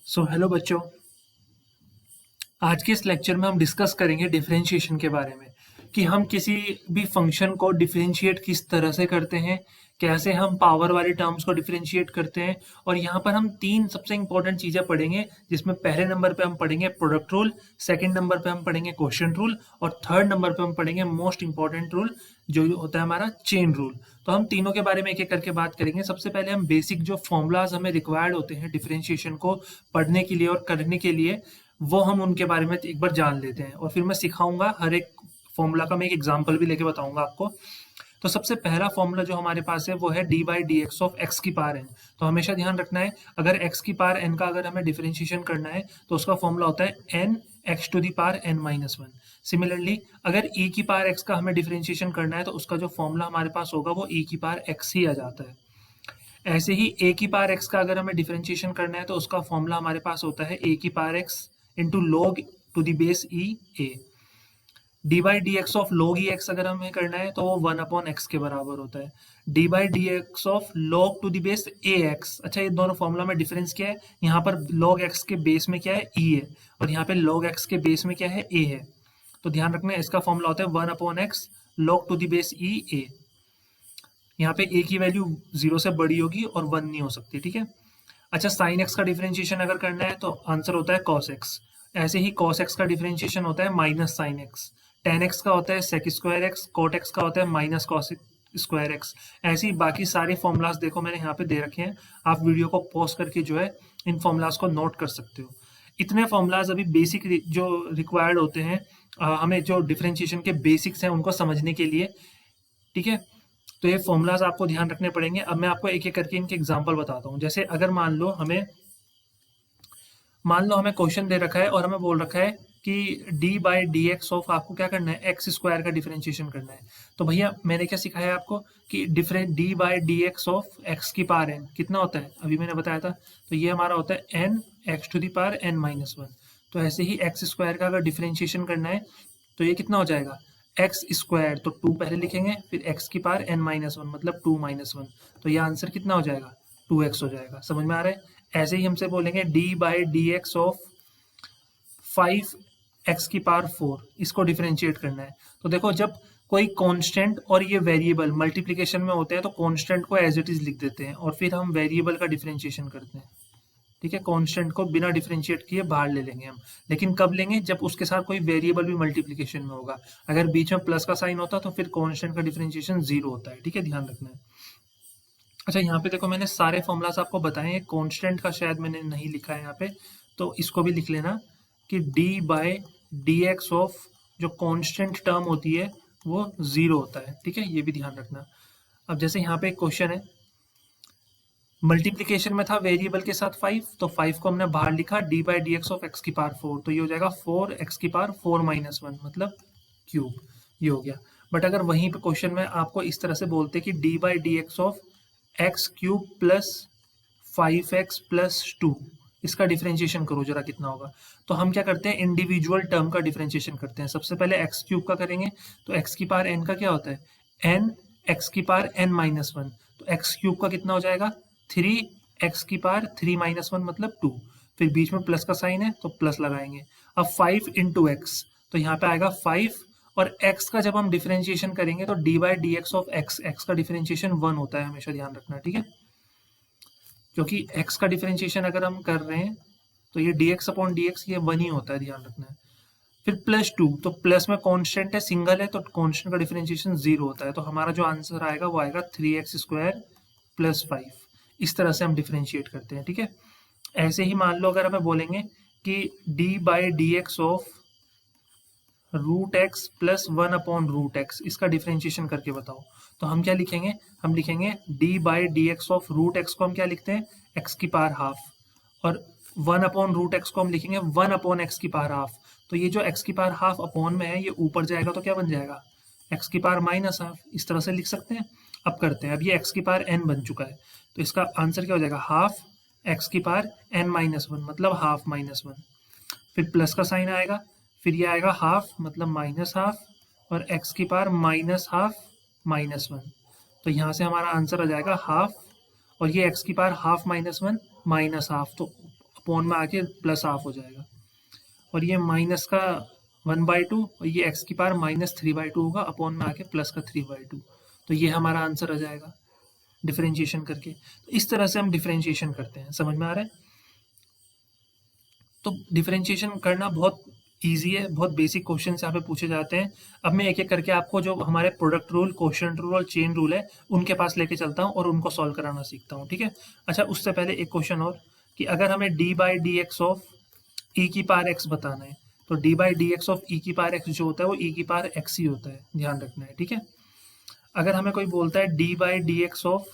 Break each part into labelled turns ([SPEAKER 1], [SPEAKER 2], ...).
[SPEAKER 1] Hello बच्चों। आज के इस लेक्चर में हम डिस्कस करेंगे डिफरेंशिएशन के बारे में कि हम किसी भी फंक्शन को डिफरेंशिएट किस तरह से करते हैं, कैसे हम पावर वाली टर्म्स को डिफरेंशिएट करते हैं। और यहाँ पर हम तीन सबसे इंपॉर्टेंट चीज़ें पढ़ेंगे, जिसमें पहले नंबर पे हम पढ़ेंगे प्रोडक्ट रूल, सेकंड नंबर पे हम पढ़ेंगे क्वोशिएंट रूल और थर्ड नंबर पे हम पढ़ेंगे मोस्ट इंपॉर्टेंट रूल जो होता है हमारा चेन रूल। तो हम तीनों के बारे में एक एक करके बात करेंगे। सबसे पहले हम बेसिक जो फॉर्मूलाज हमें रिक्वायर्ड होते हैं डिफरेंशिएशन को पढ़ने के लिए और करने के लिए, वो हम उनके बारे में एक बार जान लेते हैं और फिर मैं सिखाऊंगा हर एक फॉर्मूला का, मैं एक एग्जांपल भी लेके बताऊंगा आपको। तो सबसे पहला फॉर्मूला जो हमारे पास है वो है D by d x of x की पावर एन। तो हमेशा ध्यान रखना है, अगर एक्स की पावर एन का अगर हमें डिफरेंशिएशन करना है तो उसका फॉर्मूला होता है n x to the power n minus one. Similarly अगर e की पावर x का हमें डिफरेंशिएशन करना है तो उसका जो फॉर्मूला हमारे पास होगा वो e की पावर x ही आ जाता है। ऐसे ही a की पावर x का अगर हमें डिफरेंशिएशन करना है तो उसका फॉर्मूला हमारे पास होता है a की power x into log to the base e a। D by d x of log E x अगर हमें करना है तो वो वन अपॉन एक्स के बराबर होता है। D by d x of log to the base A x. अच्छा, ये दोनों फॉर्मूला में डिफरेंस क्या है, यहाँ पर लॉग एक्स के बेस में क्या है ई है और यहाँ पे लॉग एक्स के बेस में क्या है ए है। तो ध्यान रखना है, इसका फॉर्मूला होता है one upon x log to the base e a. यहाँ पे ए की वैल्यू 0 से बड़ी होगी और 1 नहीं हो सकती, ठीक है। अच्छा, साइन एक्स का डिफरेंशिएशन अगर करना है तो आंसर होता है कॉस एक्स। ऐसे ही कॉस एक्स का डिफरेंशिएशन होता है minus sine x. Tan x का होता है sec square x. Cot x का होता है माइनस कॉस स्क्वायर एक्स। ऐसे ही बाकी सारे फॉर्मूलाज देखो मैंने यहाँ पे दे रखे हैं, आप वीडियो को पॉज करके जो है इन फॉर्मूलाज को नोट कर सकते हो। इतने फॉर्मूलाज अभी बेसिक जो रिक्वायर्ड होते हैं हमें जो डिफरेंशिएशन के बेसिक्स हैं उनको समझने के लिए, ठीक है। तो ये फॉर्मूलाज आपको ध्यान रखने पड़ेंगे। अब मैं आपको एक एक करके इनके एग्जांपल बताता हूँ। जैसे अगर मान लो हमें क्वेश्चन दे रखा है और हमें बोल रखा है कि d by d x of आपको क्या करना है, एक्स स्क्वायर का डिफरेंशिएशन करना है। तो भैया मैंने क्या सिखाया आपको कि different D by d x of x की पावर एन कितना होता है, अभी मैंने बताया था। तो ये हमारा होता है n x to the power n minus one. तो ऐसे ही एक्स स्क्वायर का अगर डिफरेंशिएशन करना है तो ये कितना हो जाएगा, एक्स स्क्वायर तो टू पहले लिखेंगे, फिर एक्स की पावर एन माइनस वन मतलब टू माइनस वन। तो ये आंसर कितना हो जाएगा, टू एक्स हो जाएगा। समझ में आ रहा है। ऐसे ही हमसे बोलेंगे D by d x of five x की पावर फोर, इसको डिफरेंशिएट करना है। तो देखो, जब कोई कांस्टेंट और ये वेरिएबल मल्टीप्लिकेशन में होते हैं तो कांस्टेंट को एज इट इज लिख देते हैं और फिर हम वेरिएबल का डिफरेंशिएशन करते हैं, ठीक है। कांस्टेंट को बिना डिफरेंशिएट किए बाहर ले लेंगे हम, लेकिन कब लेंगे, जब उसके साथ कोई वेरिएबल भी मल्टीप्लिकेशन में होगा। अगर बीच में प्लस का साइन होता तो फिर कांस्टेंट का डिफरेंशिएशन जीरो होता है, ठीक है, ध्यान रखना है। अच्छा, यहाँ पे देखो मैंने सारे फॉर्मूलाज आपको बताए हैं। कांस्टेंट का शायद मैंने नहीं लिखा है यहाँ पे, तो इसको भी लिख लेना कि d by d x of जो कांस्टेंट टर्म होती है वो जीरो होता है, ठीक है, ये भी ध्यान रखना। अब जैसे यहाँ पे एक क्वेश्चन है, मल्टीप्लीकेशन में था वेरिएबल के साथ फाइव, तो फाइव को हमने बाहर लिखा D by d x of x की पावर फोर, तो ये हो जाएगा फोर एक्स की पावर फोर माइनस वन मतलब क्यूब, ये हो गया। बट अगर वहीं पे क्वेश्चन में आपको इस तरह से बोलते कि d by d x of x cube plus five x plus two, इसका डिफरेंशिएशन करो जरा कितना होगा। तो हम क्या करते हैं, इंडिविजुअल टर्म का डिफरेंशिएशन करते हैं। सबसे पहले एक्स क्यूब का करेंगे, तो एक्स की पावर एन का क्या होता है, एन एक्स की पावर एन माइनस वन। तो एक्स क्यूब का कितना हो जाएगा, थ्री एक्स की पावर थ्री माइनस वन मतलब टू, फिर बीच में प्लस का साइन है तो प्लस लगाएंगे। अब फाइव इंटू एक्स, तो यहाँ पे आएगा फाइव, और x का जब हम डिफरेंशिएशन करेंगे तो d by d x of x, x का डिफरेंशिएशन वन होता है, हमेशा ध्यान रखना, ठीक है। क्योंकि x का डिफरेंशिएशन अगर हम कर रहे हैं तो ये dx अपॉन dx ये वन ही होता है, ध्यान रखना है। फिर प्लस टू, तो प्लस में कांस्टेंट है, सिंगल है, तो कांस्टेंट का डिफरेंशिएशन जीरो होता है। तो हमारा जो आंसर आएगा वो आएगा three x square plus five. इस तरह से हम डिफरेंशिएट करते हैं, ठीक है। ऐसे ही मान लो अगर हमें बोलेंगे कि d by d x of root x plus one upon root x, इसका डिफरेंशिएशन करके बताओ। तो हम क्या लिखेंगे, हम लिखेंगे d by d x of root x को हम क्या लिखते हैं, एक्स की पावर हाफ, और वन अपॉन रूट एक्स को हम लिखेंगे वन अपॉन एक्स की पावर हाफ। तो ये जो एक्स की पावर हाफ अपॉन में है ये ऊपर जाएगा तो क्या बन जाएगा, एक्स की पावर माइनस हाफ, इस तरह से लिख सकते हैं। अब करते हैं, अब ये एक्स की पावर एन बन चुका है, तो इसका आंसर क्या हो जाएगा, हाफ एक्स की पावर एन माइनस वन मतलब हाफ माइनस वन, फिर प्लस का साइन आएगा, फिर ये आएगा हाफ मतलब माइनस हाफ, और एक्स की power minus half minus one. तो यहाँ से हमारा आंसर आ जाएगा हाफ, और ये एक्स की power half minus one minus half, तो अपॉन में आके प्लस हाफ हो जाएगा, और ये माइनस का 1/2 और ये एक्स की पावर -3/2 होगा, अपॉन में आके प्लस का 3/2। तो ये हमारा आंसर आ जाएगा डिफरेंशिएशन करके। तो इस तरह से हम डिफरेंशिएशन करते हैं, समझ में आ रहा है? तो डिफरेंशिएशन करना बहुत ईजी है, बहुत बेसिक क्वेश्चन यहाँ पे पूछे जाते हैं। अब मैं एक एक करके आपको जो हमारे प्रोडक्ट रूल, क्वोशिएंट रूल और चेन रूल है उनके पास लेके चलता हूँ और उनको सॉल्व कराना सीखता हूँ, ठीक है? अच्छा, उससे पहले एक क्वेश्चन और, कि अगर हमें d/dx ऑफ e की पावर x बताना है, तो d/dx ऑफ e की पावर x जो होता है वो e की पावर x ही होता है, ध्यान रखना है, ठीक है? अगर हमें कोई बोलता है d/dx ऑफ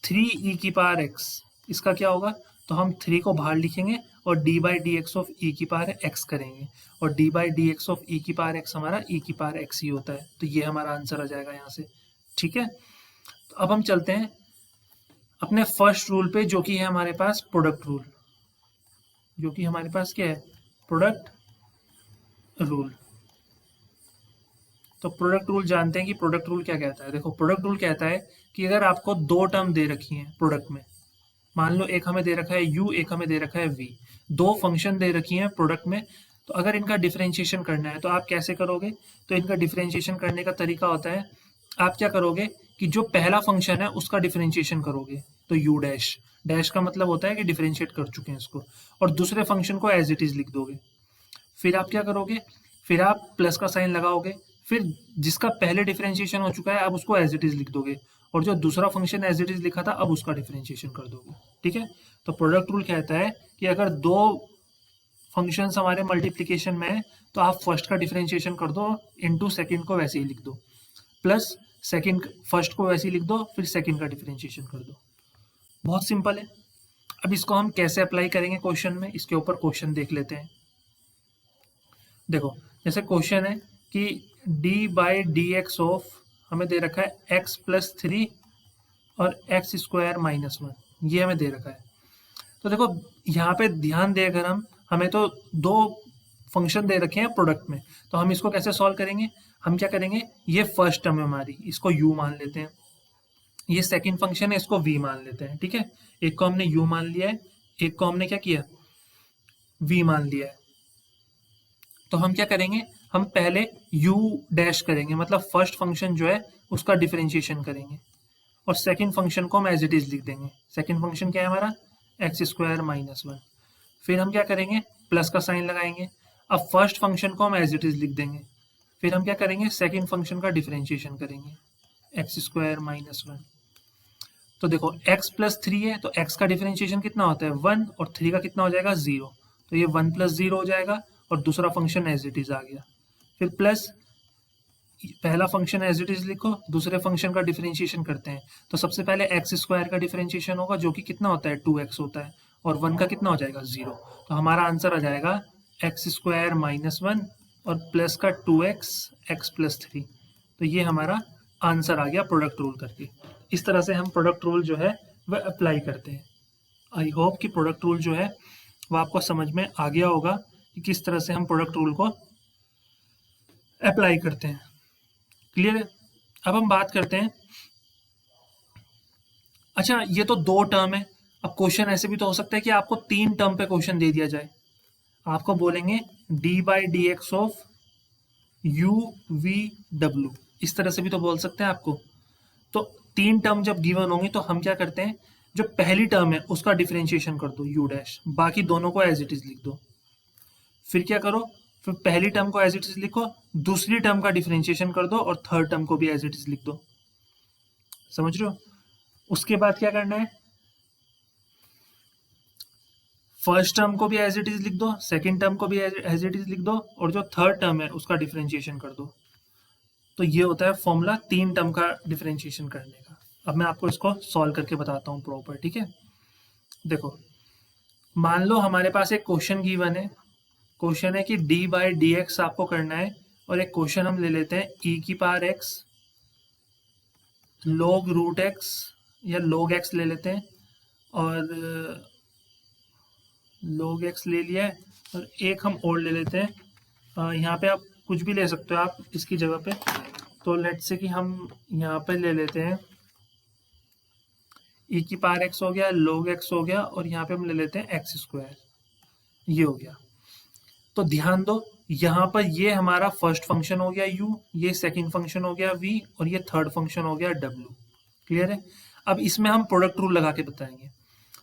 [SPEAKER 1] 3e की पावर x, इसका क्या होगा? तो हम 3 को बाहर लिखेंगे और d/dx ऑफ e की पावर x करेंगे, और d/dx ऑफ e की पावर x हमारा e की पावर x ही होता है। तो ये हमारा आंसर आ जाएगा यहाँ से, ठीक है? तो अब हम चलते हैं अपने फर्स्ट रूल पे, जो कि है हमारे पास प्रोडक्ट रूल, जो कि हमारे पास क्या है? Product rule. तो प्रोडक्ट रूल जानते हैं कि प्रोडक्ट रूल क्या कहता है। देखो, प्रोडक्ट रूल कहता है कि अगर आपको दो टर्म दे रखी हैं प्रोडक्ट में, मान लो एक हमें दे रखा है u, एक हमें दे रखा है v, दो फंक्शन दे रखी हैं प्रोडक्ट में, तो अगर इनका डिफरेंशिएशन करना है तो आप कैसे करोगे? तो इनका डिफरेंशिएशन करने का तरीका होता है, आप क्या करोगे कि जो पहला फंक्शन है उसका डिफरेंशिएशन करोगे, तो u डैश, डैश का मतलब होता है कि डिफरेंशिएट कर चुके हैं इसको, और दूसरे फंक्शन को एज इट इज लिख दोगे। फिर आप क्या करोगे? फिर आप प्लस का साइन लगाओगे, फिर जिसका पहले डिफरेंशिएशन हो चुका है आप उसको एज इट इज लिख दोगे, और जो दूसरा फंक्शन एज इट इज लिखा था अब उसका डिफरेंशिएशन कर दोगे, ठीक है? तो प्रोडक्ट रूल कहता है कि अगर दो फंक्शंस हमारे मल्टीप्लिकेशन में है तो आप फर्स्ट का डिफरेंशिएशन कर दो, इनटू सेकंड को वैसे ही लिख दो, प्लस सेकंड फर्स्ट को वैसे ही लिख दो, फिर सेकंड का डिफरेंशिएशन कर दो। बहुत सिंपल है। अब इसको हम कैसे अप्लाई करेंगे क्वेश्चन में, इसके ऊपर क्वेश्चन देख लेते हैं। देखो, जैसे क्वेश्चन है कि d/dx ऑफ, हमें दे रखा है x+3 और x² -1, ये हमें दे रखा है। तो देखो, यहाँ पे ध्यान दे, अगर हमें तो दो फंक्शन दे रखे हैं प्रोडक्ट में, तो हम इसको कैसे सॉल्व करेंगे? हम क्या करेंगे, ये फर्स्ट टर्म है हमारी, इसको u मान लेते हैं, ये सेकंड फंक्शन है, इसको v मान लेते हैं, ठीक है? एक को हमने u मान लिया है, एक को हमने क्या किया, v मान लिया है। तो हम क्या करेंगे, हम पहले u डैश करेंगे, मतलब फर्स्ट फंक्शन जो है उसका डिफरेंशिएशन करेंगे, और सेकंड फंक्शन को हम एज इट इज लिख देंगे। सेकंड फंक्शन क्या है हमारा? x² -1। फिर हम क्या करेंगे, प्लस का साइन लगाएंगे। अब फर्स्ट फंक्शन को हम एज इट इज लिख देंगे, फिर हम क्या करेंगे, सेकंड फंक्शन का डिफरेंशिएशन करेंगे, x² -1। तो देखो, x+3 है तो x का डिफरेंशिएशन कितना होता है? 1, और 3 का कितना हो जाएगा? 0। तो ये 1 + 0 हो जाएगा, और दूसरा फंक्शन एज इट इज आ गया। फिर प्लस पहला फंक्शन एज इट इज लिखो, दूसरे फंक्शन का डिफरेंशिएशन करते हैं। तो सबसे पहले x² का डिफरेंशिएशन होगा, जो कि कितना होता है? 2x होता है, और 1 का कितना हो जाएगा? 0। तो हमारा आंसर आ जाएगा x² -1 और प्लस का 2x, x+3। तो ये हमारा आंसर आ गया प्रोडक्ट रूल करके। इस तरह से हम प्रोडक्ट रूल जो है वह अप्लाई करते हैं। आई होप कि प्रोडक्ट रूल जो है वो आपको समझ में आ गया होगा कि किस तरह से हम प्रोडक्ट रूल को अप्लाई करते हैं। क्लियर है? अब हम बात करते हैं, अच्छा ये तो दो टर्म है, अब क्वेश्चन ऐसे भी तो हो सकता है कि आपको 3 टर्म पे क्वेश्चन दे दिया जाए। आपको बोलेंगे d/dx ऑफ u/v/w, इस तरह से भी तो बोल सकते हैं आपको। तो 3 टर्म जब गिवन होंगे तो हम क्या करते हैं, जो पहली टर्म है उसका डिफरेंशिएशन कर दो u डैश, बाकी दोनों को एज इट इज लिख दो। फिर क्या करो, फिर पहली टर्म को एज इट इज लिखो, दूसरी टर्म का डिफरेंशिएशन कर दो, और थर्ड टर्म को भी एज इट इज लिख दो। समझ रहे हो? उसके बाद क्या करना है, फर्स्ट टर्म को भी एज इट इज लिख दो, सेकंड टर्म को भी एज इट इज लिख दो, और जो थर्ड टर्म है उसका डिफरेंशिएशन कर दो। तो ये होता है फॉर्मूला 3 टर्म का डिफरेंशिएशन करने का। अब मैं आपको इसको सॉल्व करके बताता हूँ प्रॉपर, ठीक है? देखो, मान लो हमारे पास एक क्वेश्चन गिवन है, क्वेश्चन है कि d/dx आपको करना है, और एक क्वेश्चन हम ले लेते हैं e की पावर x log√x या log x ले लेते हैं, और log x ले लिया है, और एक हम और ले लेते हैं, यहाँ पे आप कुछ भी ले सकते हो आप इसकी जगह पे। तो लेट्स से कि हम यहाँ पे ले लेते हैं ई की पावर एक्स हो गया, log x हो गया, और यहाँ पे हम ले लेते हैं एक्स स्क्वायर, ये हो गया। तो ध्यान दो, यहाँ पर ये हमारा फर्स्ट फंक्शन हो गया u, ये सेकंड फंक्शन हो गया v, और ये थर्ड फंक्शन हो गया w। क्लियर है? अब इसमें हम प्रोडक्ट रूल लगा के बताएंगे।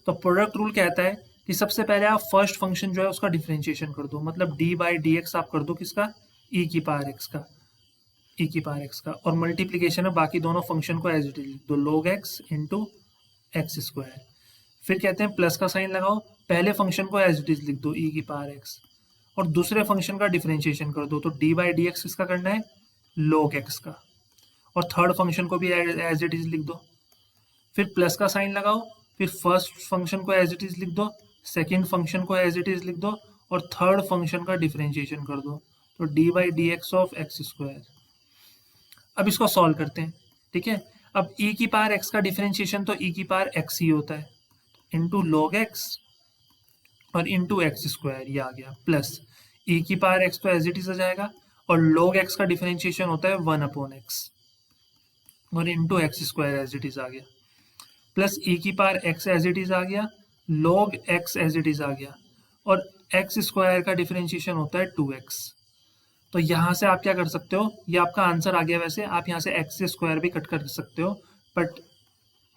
[SPEAKER 1] तो प्रोडक्ट रूल कहता है कि सबसे पहले आप फर्स्ट फंक्शन जो है उसका डिफरेंशिएशन कर दो, मतलब डी बाई डी एक्स आप कर दो किसका, ई की पावर एक्स का, ई की पावर एक्स का, और मल्टीप्लीकेशन है बाकी दोनों फंक्शन को एज इट इज लिख दो, log x into x square. फिर कहते हैं प्लस का साइन लगाओ, पहले फंक्शन को एज इट इज लिख दो, ई की पावर एक्स, और दूसरे फंक्शन का डिफरेंशिएशन कर दो, तो डी बाई डी एक्स किसका करना है, log x का, और थर्ड फंक्शन को भी एज इट इज लिख दो। फिर प्लस का साइन लगाओ, फिर फर्स्ट फंक्शन को एज इट इज लिख दो, सेकेंड फंक्शन को एज इट इज लिख दो, और थर्ड फंक्शन का डिफरेंशिएशन कर दो, तो d by d x of x square. अब इसको सॉल्व करते हैं, ठीक है। अब e की पावर x का डिफरेंशिएशन तो e की पावर x ही होता है, इंटू log x और इंटू एक्स स्क्वायर, ये आ गया, प्लस e की पावर x तो एज इट इज आ जाएगा, और log x का डिफरेंशिएशन होता है 1/x, और into x square as it is आ गया, प्लस e की power x as it is आ गया, log x as it is आ गया, और एक्स स्क्वायर का डिफरेंशिएशन होता है 2x। तो यहाँ से आप क्या कर सकते हो, ये आपका आंसर आ गया। वैसे आप यहाँ से एक्स स्क्वायर भी कट कर सकते हो, बट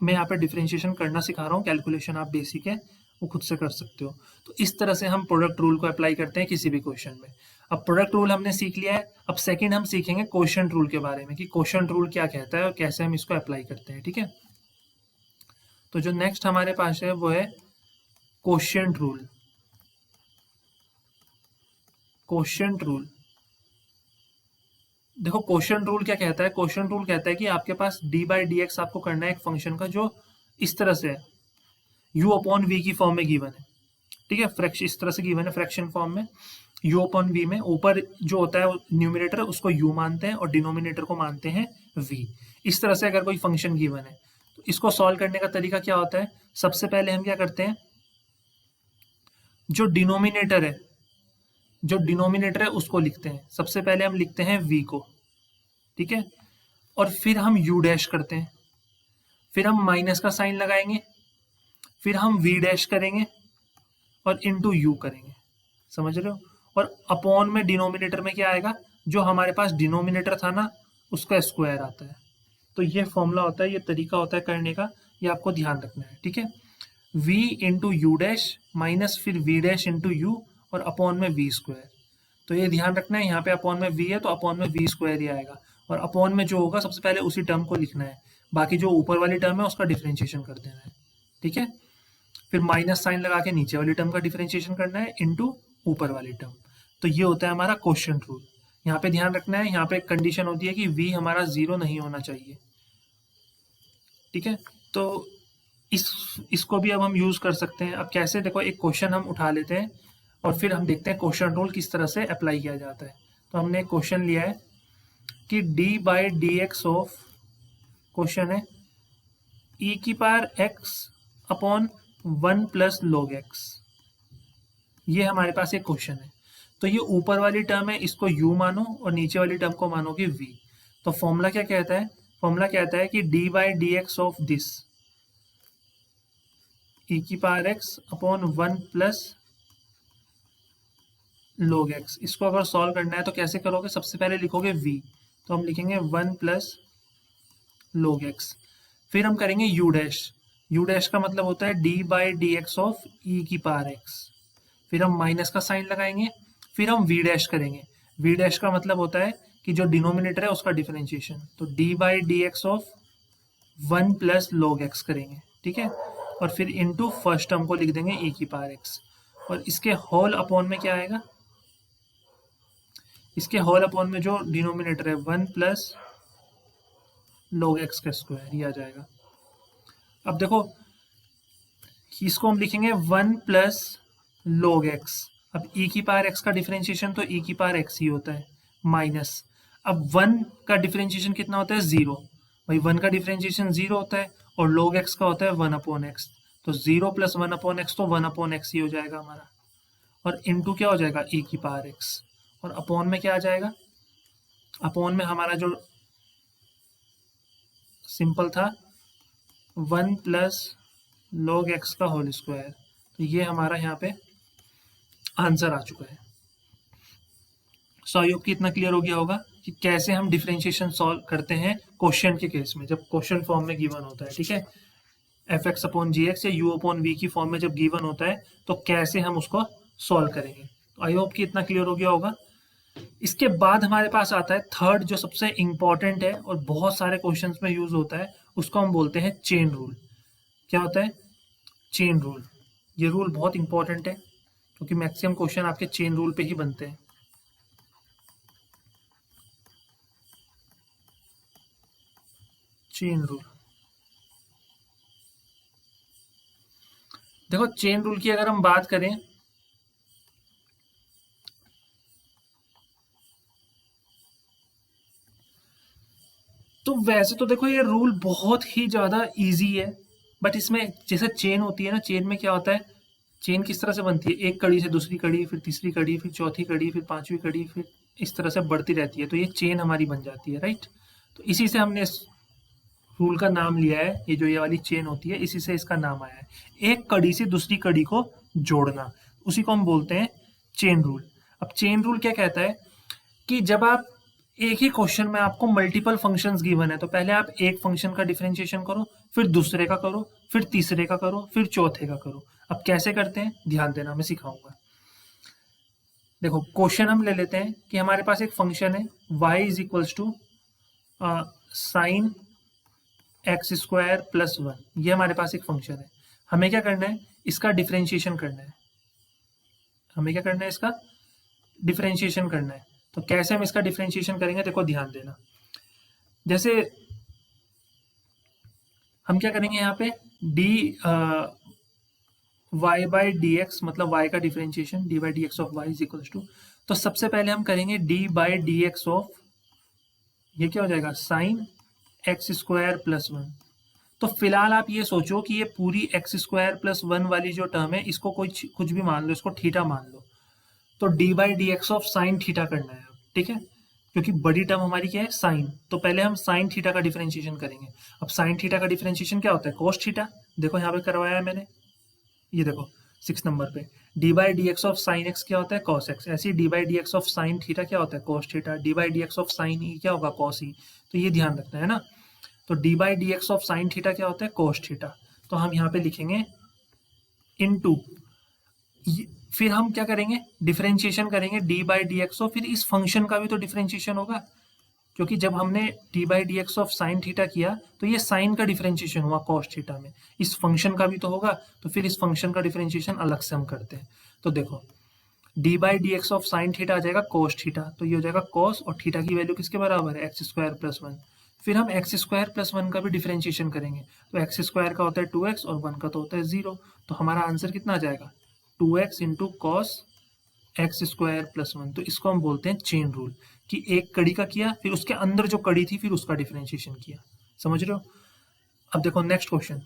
[SPEAKER 1] मैं यहाँ पे डिफरेंशिएशन करना सिखा रहा हूँ, कैलकुलेशन आप बेसिक है वो खुद से कर सकते हो। तो इस तरह से हम प्रोडक्ट रूल को अप्लाई करते हैं किसी भी क्वेश्चन में। अब प्रोडक्ट रूल हमने सीख लिया है, अब सेकंड हम सीखेंगे क्वोशिएंट रूल के बारे में, कि क्वोशिएंट रूल क्या कहता है और कैसे हम इसको अप्लाई करते हैं, ठीक है। तो जो नेक्स्ट हमारे पास है वो है क्वोशिएंट रूल। क्वोशिएंट रूल, देखो क्वोशिएंट रूल क्या कहता है, क्वोशिएंट रूल कहता है कि आपके पास डी बाई डी एक्स आपको करना है एक फंक्शन का जो इस तरह से है, u अपॉन वी की फॉर्म में गिवन है, ठीक है, फ्रैक्शन इस तरह से गिवन है फ्रैक्शन फॉर्म में, u अपॉन वी में ऊपर जो होता है न्यूमिनेटर है उसको u मानते हैं और डिनोमिनेटर को मानते हैं v। इस तरह से अगर कोई फंक्शन गिवन है तो इसको सॉल्व करने का तरीका क्या होता है, सबसे पहले हम क्या करते हैं, जो डिनोमिनेटर है, जो डिनोमिनेटर है उसको लिखते हैं, सबसे पहले हम लिखते हैं v को, ठीक है, और फिर हम u डैश करते हैं, फिर हम माइनस का साइन लगाएंगे, फिर हम v डैश करेंगे और इंटू u करेंगे, समझ रहे हो। और अपॉन में डिनोमिनेटर में क्या आएगा, जो हमारे पास डिनोमिनेटर था ना उसका स्क्वायर आता है। तो ये फॉर्मूला होता है, ये तरीका होता है करने का, ये आपको ध्यान रखना है, ठीक है। v into you dash minus फिर v डैश इंटू यू और अपॉन में v स्क्वायर। तो ये ध्यान रखना है, यहाँ पे अपॉन में v है तो अपॉन में v स्क्वायर ही आएगा, और अपॉन में जो होगा सबसे पहले उसी टर्म को लिखना है, बाकी जो ऊपर वाली टर्म है उसका डिफरेंशिएशन कर देना है, ठीक है। फिर माइनस साइन लगा के नीचे वाली टर्म का डिफरेंशिएशन करना है इंटू ऊपर वाली टर्म। तो ये होता है हमारा क्वोशिएंट रूल। यहाँ पे ध्यान रखना है, यहाँ पे एक कंडीशन होती है कि v हमारा 0 नहीं होना चाहिए, ठीक है। तो इसको भी अब हम यूज कर सकते हैं। अब कैसे, देखो एक क्वेश्चन हम उठा लेते हैं और फिर हम देखते हैं क्वोशिएंट रूल किस तरह से अप्लाई किया जाता है। तो हमने एक क्वेश्चन लिया है कि d by d x of, question है e की power x upon 1 plus log x, ये हमारे पास एक क्वेश्चन है। तो ये ऊपर वाली टर्म है, इसको u मानो और नीचे वाली टर्म को मानोगे v। तो फॉर्मूला क्या कहता है, फॉर्मूला कहता है कि d by d x of this e की power x upon 1 plus log x। इसको अगर सॉल्व करना है तो कैसे करोगे, सबसे पहले लिखोगे v, तो हम लिखेंगे 1 प्लस log x, फिर हम करेंगे u डैश, u डैश का मतलब होता है d by d x of e की पावर x, फिर हम माइनस का साइन लगाएंगे, फिर हम v डैश करेंगे, v डैश का मतलब होता है कि जो डिनोमिनेटर है उसका डिफरेंशिएशन, तो d by d x of 1 plus log x करेंगे, ठीक है, और फिर इंटू फर्स्ट टर्म को लिख देंगे e की पावर x, और इसके होल अपॉन में क्या आएगा, इसके होल अपॉन में जो डिनोमिनेटर है 1 प्लस log x का स्क्वायर, ये आ जाएगा। अब देखो इसको हम लिखेंगे 1 प्लस log x, अब e की पावर x का डिफरेंशिएशन तो e की पावर x ही होता है, माइनस, अब 1 का डिफरेंशिएशन कितना होता है 0, भाई 1 का डिफरेंशिएशन 0 होता है और log x का होता है 1 अपॉन x, तो 0 प्लस 1 अपॉन x तो 1 अपॉन x ही हो जाएगा हमारा, और इंटू क्या हो जाएगा e की पावर x, और अपॉन में क्या आ जाएगा, अपॉन में हमारा जो सिंपल था 1 प्लस log x का होल स्क्वायर। तो ये हमारा यहाँ पे आंसर आ चुका है। सो आई होप कि इतना क्लियर हो गया होगा कि कैसे हम डिफरेंशिएशन सॉल्व करते हैं क्वेश्चन के केस में, जब क्वेश्चन फॉर्म में गिवन होता है। ठीक है, एफ एक्स अपॉन जी एक्स या यू अपॉन वी की फॉर्म में जब गिवन होता है तो कैसे हम उसको सॉल्व करेंगे। तो आई होप कि इतना क्लियर हो गया होगा। इसके बाद हमारे पास आता है थर्ड, जो सबसे इंपॉर्टेंट है और बहुत सारे क्वेश्चंस में यूज होता है, उसको हम बोलते हैं चेन रूल। क्या होता है? Chain rule. ये रूल बहुत इंपॉर्टेंट है क्योंकि मैक्सिमम क्वेश्चन आपके चेन रूल पे ही बनते हैं। चेन रूल, देखो चेन रूल की अगर हम बात करें तो वैसे तो देखो ये रूल बहुत ही ज़्यादा इजी है, बट इसमें जैसे चेन होती है ना, चेन में क्या होता है, चेन किस तरह से बनती है, एक कड़ी से दूसरी कड़ी, फिर तीसरी कड़ी, फिर चौथी कड़ी, फिर पांचवी कड़ी, फिर इस तरह से बढ़ती रहती है, तो ये चेन हमारी बन जाती है, राइट। तो इसी से हमने इस रूल का नाम लिया है, ये जो ये वाली चेन होती है इसी से इसका नाम आया है, एक कड़ी से दूसरी कड़ी को जोड़ना, उसी को हम बोलते हैं चेन रूल। अब चेन रूल क्या कहता है कि जब आप एक ही क्वेश्चन में आपको मल्टीपल फंक्शंस गिवन है तो पहले आप एक फंक्शन का डिफरेंशिएशन करो, फिर दूसरे का करो, फिर तीसरे का करो, फिर चौथे का करो। अब कैसे करते हैं ध्यान देना, मैं सिखाऊंगा। देखो क्वेश्चन हम ले लेते हैं कि हमारे पास एक फंक्शन है y is equals to sine x square plus one, ये हमारे पास एक फंक्शन है। हमें क्या करना है, इसका डिफरेंशिएशन करना है। हमें क्या करना है, इसका डिफरेंशिएशन करना है। तो कैसे हम इसका डिफरेंशिएशन करेंगे, देखो ध्यान देना। जैसे हम क्या करेंगे यहाँ पे d y by d x, मतलब वाई का differentiation d by d x of y is equals to, तो सबसे पहले हम करेंगे d by d x of, ये क्या हो जाएगा, sine x square plus one. तो फिलहाल आप ये सोचो कि ये पूरी एक्स स्क्वायर प्लस वन वाली जो टर्म है इसको कुछ भी मान लो, इसको थीटा मान लो। तो d by d x of sine theta करना है, ठीक है, क्योंकि बड़ी टर्म हमारी क्या है, साइन। तो पहले हम साइन थीटा का डिफरेंशिएशन करेंगे। अब साइन थीटा का डिफरेंशिएशन क्या होता है, कोस थीटा। देखो यहाँ पे करवाया है मैंने, ये देखो 6 नंबर पे d by d x of sine x क्या होता है, कॉस एक्स। ऐसे ही d by d x of sine theta क्या होता है, cos theta. D by d x of sine e क्या होगा, कॉस ई। तो ये ध्यान रखना है ना। तो d by d x of sine theta क्या होता है, कोस थीटा। तो हम यहाँ पे लिखेंगे इनटू, फिर हम क्या करेंगे, डिफरेंशिएशन करेंगे d by d x of, फिर इस फंक्शन का भी तो डिफरेंशिएशन होगा, क्योंकि जब हमने D by d x of sine theta किया तो ये साइन का डिफरेंशिएशन हुआ कॉस थीटा में, इस फंक्शन का भी तो होगा, तो फिर इस फंक्शन का डिफरेंशिएशन अलग से हम करते हैं। तो देखो d by d x of sine theta आ जाएगा कॉस थीटा, तो ये हो जाएगा कॉस, और थीटा की वैल्यू किसके बराबर है, एक्स स्क्वायर प्लस वन। फिर हम एक्स स्क्वायर प्लस वन का भी डिफरेंशिएशन करेंगे, तो एक्स स्क्वायर का होता है 2x और वन का तो होता है 0। तो हमारा आंसर कितना आ जाएगा, 2x into cos x square plus one. तो इसको हम बोलते हैं चेन रूल, कि एक कड़ी का किया, फिर उसके अंदर जो कड़ी थी फिर उसका डिफरेंशिएशन किया। समझ रहे हो। अब देखो नेक्स्ट क्वेश्चन,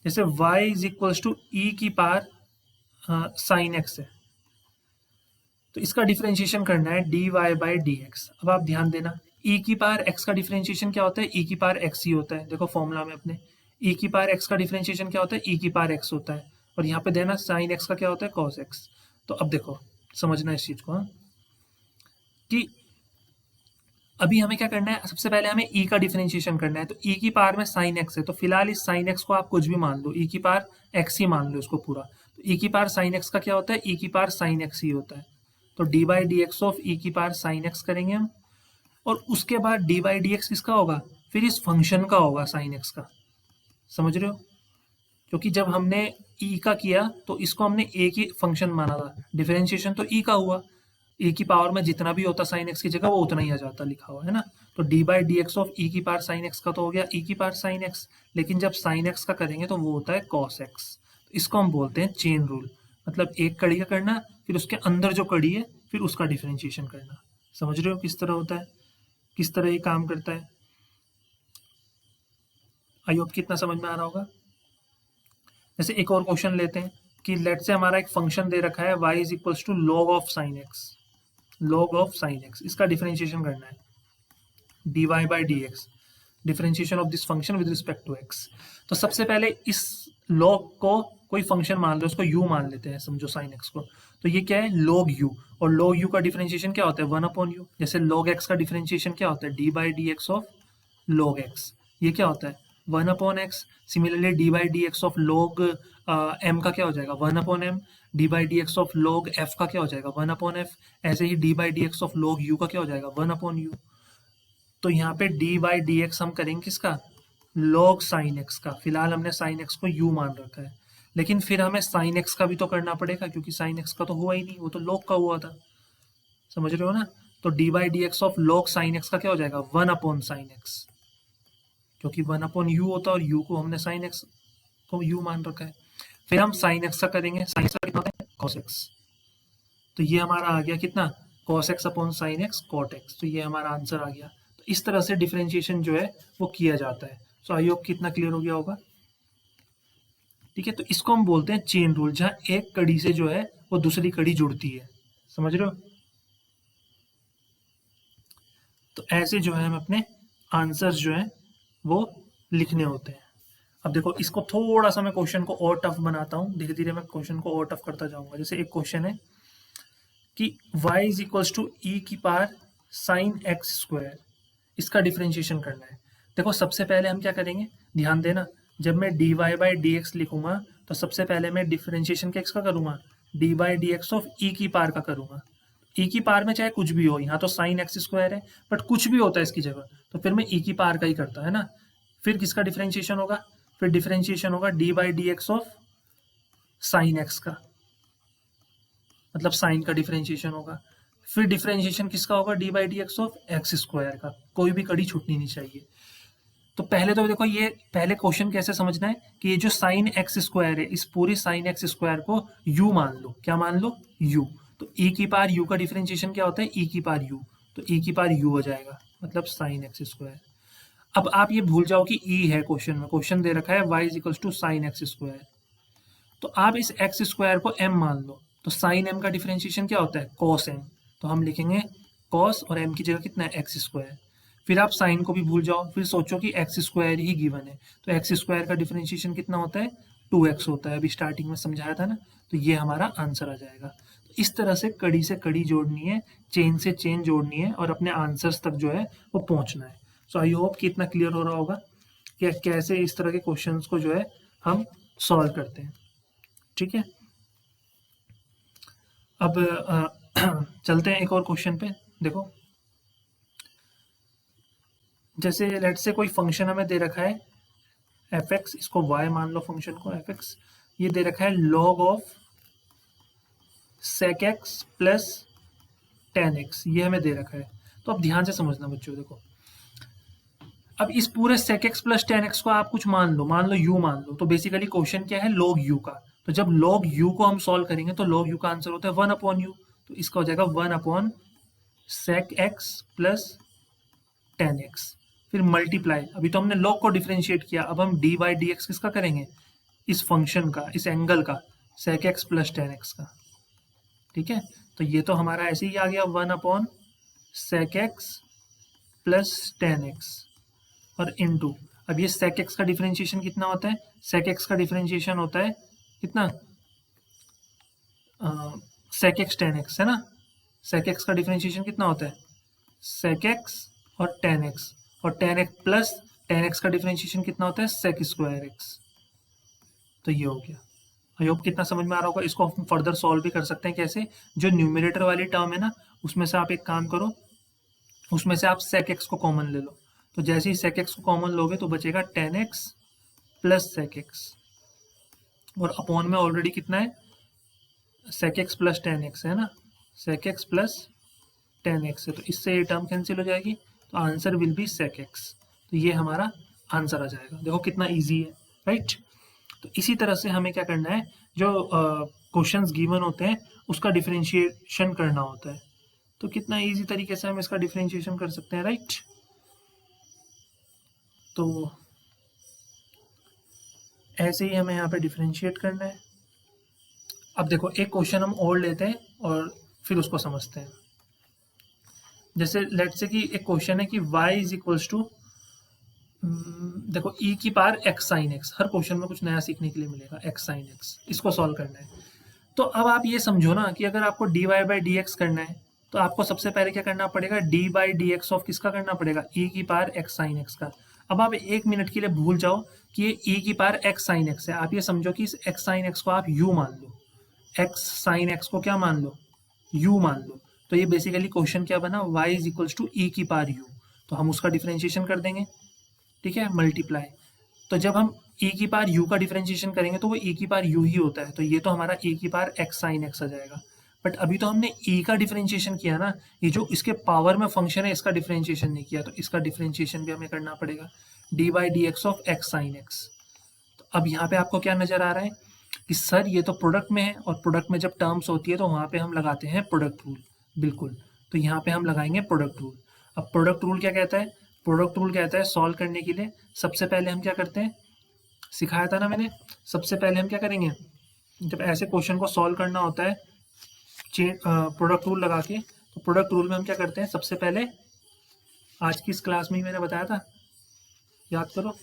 [SPEAKER 1] जैसे y इज इक्वल्स टू ई की पार साइन एक्स है, तो इसका डिफरेंशिएशन करना है d y by d x. अब आप ध्यान देना, ई की पार एक्स का डिफरेंशिएशन क्या होता है, ई की पार एक्स ही होता है। देखो फॉर्मूला में अपने ई की पार एक्स का डिफरेंशिएशन क्या होता है, ई की पार एक्स होता है, और यहाँ पे देना साइन एक्स का क्या होता है, कॉस एक्स। तो अब देखो समझना इस चीज को, हाँ, कि अभी हमें क्या करना है, सबसे पहले हमें ई का डिफरेंशिएशन करना है। तो ई की पार में साइन एक्स है, तो फिलहाल इस साइन एक्स को आप कुछ भी मान लो, ई की पार एक्स ही मान लो इसको पूरा। तो ई की पार साइन एक्स का क्या होता है, ई की पार साइन एक्स ही होता है। तो d by d x of e की पार साइन एक्स करेंगे हम, और उसके बाद डी बाई डी एक्स किसका होगा, फिर इस फंक्शन का होगा साइन एक्स का। समझ रहे हो, क्योंकि जब हमने ई का किया तो इसको हमने एक ही फंक्शन माना था, डिफरेंशिएशन तो ई का हुआ, ए की पावर में जितना भी होता साइन एक्स की जगह वो उतना ही आ जाता, लिखा हुआ है ना। तो d by d x of e की पावर साइन एक्स का तो हो गया ई की पावर साइन एक्स, लेकिन जब साइन एक्स का करेंगे तो वो होता है कॉस एक्स। इसको हम बोलते हैं चेन रूल, मतलब एक कड़ी का करना, फिर उसके अंदर जो कड़ी है फिर उसका डिफरेंशिएशन करना। समझ रहे हो किस तरह होता है, किस तरह ये काम करता है। आई होप कितना समझ में आ रहा होगा। जैसे एक और क्वेश्चन लेते हैं कि लेट से हमारा एक फंक्शन दे रखा है y is equals to log of sine x, log of sine x, इसका डिफरेंशिएशन करना है dy by d x, differentiation of this function with respect to x। तो सबसे पहले इस log को कोई फंक्शन मान लो, उसको u मान लेते हैं, समझो sin x को, तो ये क्या है log u, और log u का डिफरेंशिएशन क्या होता है 1/u। जैसे log x का डिफरेंशिएशन क्या होता है d/dx ऑफ log x, ये क्या होता है 1/x। Similarly d/dx of log m का क्या हो जाएगा 1/m, d/dx of log f का क्या हो जाएगा 1/f, ऐसे ही d/dx ऑफ log u का क्या हो जाएगा 1/u। तो यहाँ पे d/dx हम करेंगे किसका log sin x का। फिलहाल हमने sin x को u मान रखा है, लेकिन फिर हमें sin x का भी तो करना पड़ेगा, क्योंकि sin x का तो हुआ ही नहीं, वो तो log का हुआ था, समझ रहे हो ना। तो d/dx of log sin x का क्या हो जाएगा 1/sin x, क्योंकि 1/u होता है और u को हमने sin x को u मान रखा है। फिर हम sin x का करेंगे, sin x का कितना होता है cos x, तो ये हमारा आ गया कितना cos x upon sin x cot x, तो ये हमारा आंसर आ गया। तो इस तरह से डिफरेंशिएशन जो है वो किया जाता है। सो आई होप कितना क्लियर हो गया होगा। ठीक है, तो इसको हम बोलते हैं चेन रूल, जहां एक कड़ी से जो है वो दूसरी कड़ी जुड़ती है, समझ रहे हो। तो ऐसे जो है हम अपने आंसर्स जो है वो लिखने होते हैं। अब देखो, इसको थोड़ा सा मैं क्वेश्चन को और टफ बनाता हूँ, धीरे धीरे मैं क्वेश्चन को और टफ करता जाऊंगा। जैसे एक क्वेश्चन है कि y इज इक्वल्स टू ई की पावर साइन एक्स स्क्वायर, इसका डिफरेंशिएशन करना है। देखो, सबसे पहले हम क्या करेंगे, ध्यान देना, जब मैं dy बाई डी एक्स लिखूंगा तो सबसे पहले मैं डिफरेंशिएशन किसका करूंगा d by d x of e की पावर का करूंगा। ई की पावर में चाहे कुछ भी हो, यहाँ तो साइन एक्स स्क्वायर है बट कुछ भी होता है इसकी जगह, तो फिर मैं ई की पावर का ही करता है ना। फिर किसका डिफरेंशिएशन होगा, फिर डिफरेंशिएशन होगा D by d x of sine x का, मतलब साइन का डिफरेंशिएशन होगा। फिर डिफरेंशिएशन किसका होगा D by d x of x square का, कोई भी कड़ी छूटनी नहीं चाहिए। तो पहले तो देखो, ये पहले क्वेश्चन कैसे समझना है कि ये जो साइन एक्स स्क्वायर है, इस पूरी साइन एक्स स्क्वायर को u मान लो, क्या मान लो u। तो e की पावर u का डिफरेंशिएशन क्या होता है e की पावर u, तो e की पावर u हो जाएगा, मतलब साइन एक्स स्क्वायर। अब आप ये भूल जाओ कि e है क्वेश्चन में, क्वेश्चन दे रखा है y is equals to sine x square, तो आप इस एक्स स्क्वायर को m मान लो। तो साइन m का डिफरेंशिएशन क्या होता है cos m, तो हम लिखेंगे cos और m की जगह कितना है एक्स स्क्वायर। फिर आप साइन को भी भूल जाओ, फिर सोचो कि एक्स स्क्वायर ही गिवन है, तो एक्स स्क्वायर का डिफरेंशिएशन कितना होता है 2x होता है, अभी स्टार्टिंग में समझाया था ना। तो ये हमारा आंसर आ जाएगा। तो इस तरह से कड़ी से कड़ी जोड़नी है, चेन से चेन जोड़नी है और अपने आंसर्स तक जो है वो पहुंचना है। सो आई होप कि इतना क्लियर हो रहा होगा कि कैसे इस तरह के क्वेश्चंस को जो है हम सॉल्व करते हैं। ठीक है, अब चलते हैं एक और क्वेश्चन पे। देखो, जैसे लेट से कोई फंक्शन हमें दे रखा है एफ एक्स, इसको y मान लो फंक्शन को एफ एक्स, ये दे रखा है log of sec x plus ten x, ये हमें दे रखा है। तो अब ध्यान से समझना बच्चों, देखो अब इस पूरे sec x plus ten x को आप कुछ मान लो u मान लो, तो बेसिकली क्वेश्चन क्या है log u का। तो जब log u को हम सॉल्व करेंगे तो log u का आंसर होता है 1/u, तो इसका हो जाएगा 1/sec x plus ten x. फिर मल्टीप्लाई, अभी तो हमने log को डिफरेंशिएट किया, अब हम डी बाई डी एक्स किसका करेंगे इस फंक्शन का, इस एंगल का sec x plus ten x का। ठीक है, तो ये तो हमारा ऐसे ही आ गया 1/sec x plus ten x और इनटू, अब ये sec x का डिफरेंशिएशन कितना होता है, sec x का डिफरेंशिएशन होता है कितना sec x tan x है ना। sec x का डिफरेंशिएशन कितना होता है sec x और tan x, और tan x plus tan x का डिफरेंशिएशन कितना होता है sec स्क्वायर x। तो ये हो गया। आई होप कितना समझ में आ रहा होगा। इसको हम फर्दर सॉल्व भी कर सकते हैं, कैसे, जो न्यूमरेटर वाली टर्म है ना, उसमें से आप एक काम करो, उसमें से आप sec x को कॉमन ले लो। तो जैसे ही sec x को कॉमन लोगे तो बचेगा tan x plus sec x, और अपॉन में ऑलरेडी कितना है sec x plus tan x है ना, sec x plus tan x है, तो इससे ये टर्म कैंसिल हो जाएगी, तो answer will be sec x। तो ये हमारा आंसर आ जाएगा। देखो कितना इजी है, राइट। तो इसी तरह से हमें क्या करना है, जो क्वेश्चंस गिवन होते हैं उसका डिफरेंशिएशन करना होता है। तो कितना इजी तरीके से हम इसका डिफरेंशिएशन कर सकते हैं, राइट। तो ऐसे ही हमें यहाँ पे डिफरेंशिएट करना है। अब देखो, एक क्वेश्चन हम और लेते हैं और फिर उसको समझते हैं। जैसे लेट से कि एक क्वेश्चन है कि y इज इक्वल्स टू देखो e की पावर x साइन एक्स, हर क्वेश्चन में कुछ नया सीखने के लिए मिलेगा। x साइन एक्स, इसको सॉल्व करना है। तो अब आप ये समझो ना कि अगर आपको dy बाई डी एक्स करना है तो आपको सबसे पहले क्या करना पड़ेगा, d by d x of किसका करना पड़ेगा, e की पावर x साइन एक्स का। अब आप एक मिनट के लिए भूल जाओ कि ये e की पावर x साइन एक्स है, आप ये समझो कि इस x साइन एक्स को आप u मान लो, x साइन एक्स को क्या मान लो, u मान लो। तो ये बेसिकली क्वेश्चन क्या बना, y is equals to e की पावर u। तो हम उसका डिफरेंशिएशन कर देंगे, ठीक है, मल्टीप्लाई। तो जब हम e की पावर u का डिफरेंशिएशन करेंगे तो वो e की पावर u ही होता है, तो ये तो हमारा e की पावर x साइन x आ जाएगा। बट अभी तो हमने e का डिफरेंशिएशन किया ना, ये जो इसके पावर में फंक्शन है इसका डिफरेंशिएशन नहीं किया, तो इसका डिफरेंशिएशन भी हमें करना पड़ेगा, d by d x of x sine x। तो अब यहाँ पे आपको क्या नजर आ रहा है कि सर ये तो प्रोडक्ट में है, और प्रोडक्ट में जब टर्म्स होती है तो वहाँ पे हम लगाते हैं प्रोडक्ट रूल, बिल्कुल। तो यहाँ पे हम लगाएंगे प्रोडक्ट रूल। अब प्रोडक्ट रूल क्या कहता है, प्रोडक्ट रूल कहता है सॉल्व करने के लिए सबसे पहले हम क्या करते हैं, सिखाया था ना मैंने, सबसे पहले हम क्या करेंगे, जब ऐसे क्वेश्चन को सॉल्व करना होता है प्रोडक्ट रूल लगा के, तो प्रोडक्ट रूल में हम क्या करते हैं, सबसे पहले आज की इस क्लास में ही मैंने बताया था, याद करो।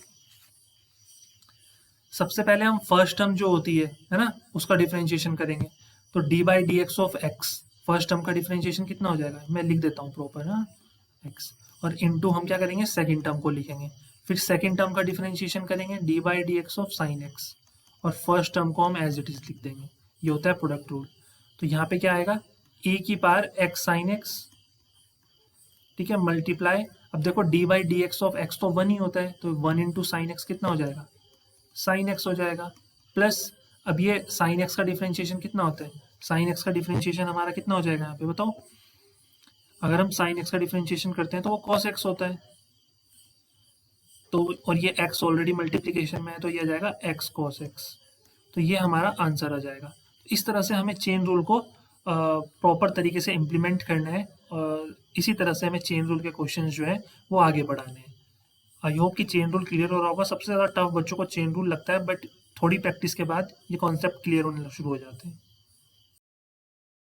[SPEAKER 1] सबसे पहले हम फर्स्ट टर्म जो होती है ना, उसका डिफरेंशिएशन करेंगे। तो d by d x of x, first term का डिफरेंशिएशन कितना हो जाएगा, मैं लिख देता हूँ प्रॉपर, हाँ, एक्स, और इनटू हम क्या करेंगे, सेकंड टर्म को लिखेंगे। फिर सेकंड टर्म का डिफरेंशिएशन करेंगे d by d x of sine x, और फर्स्ट टर्म को हम एज इट इज लिख देंगे। ये होता है प्रोडक्ट रूल। तो यहाँ पे क्या आएगा, ए की पावर एक्स साइन एक्स, ठीक है, मल्टीप्लाई। अब देखो d by d x of x तो वन ही होता है, तो वन इंटू साइन एक्स कितना हो जाएगा, साइन एक्स हो जाएगा, प्लस अब ये साइन एक्स का डिफरेंशिएशन कितना होता है, साइन एक्स का डिफरेंशिएशन हमारा कितना हो जाएगा यहाँ पे बताओ, अगर हम साइन एक्स का डिफरेंशिएशन करते हैं तो वो कॉस एक्स होता है, तो और ये x ऑलरेडी मल्टीप्लिकेशन में है तो ये आ जाएगा x cos x। तो ये हमारा आंसर आ जाएगा। इस तरह से हमें चेन रूल को प्रॉपर तरीके से इम्प्लीमेंट करना है, और इसी तरह से हमें चेन रूल के क्वेश्चन जो है वो आगे बढ़ाने हैं। आई होप कि चेन रूल क्लियर हो रहा होगा। सबसे ज़्यादा टफ बच्चों को चेन रूल लगता है, बट थोड़ी प्रैक्टिस के बाद ये कॉन्सेप्ट क्लियर होने शुरू हो जाते हैं।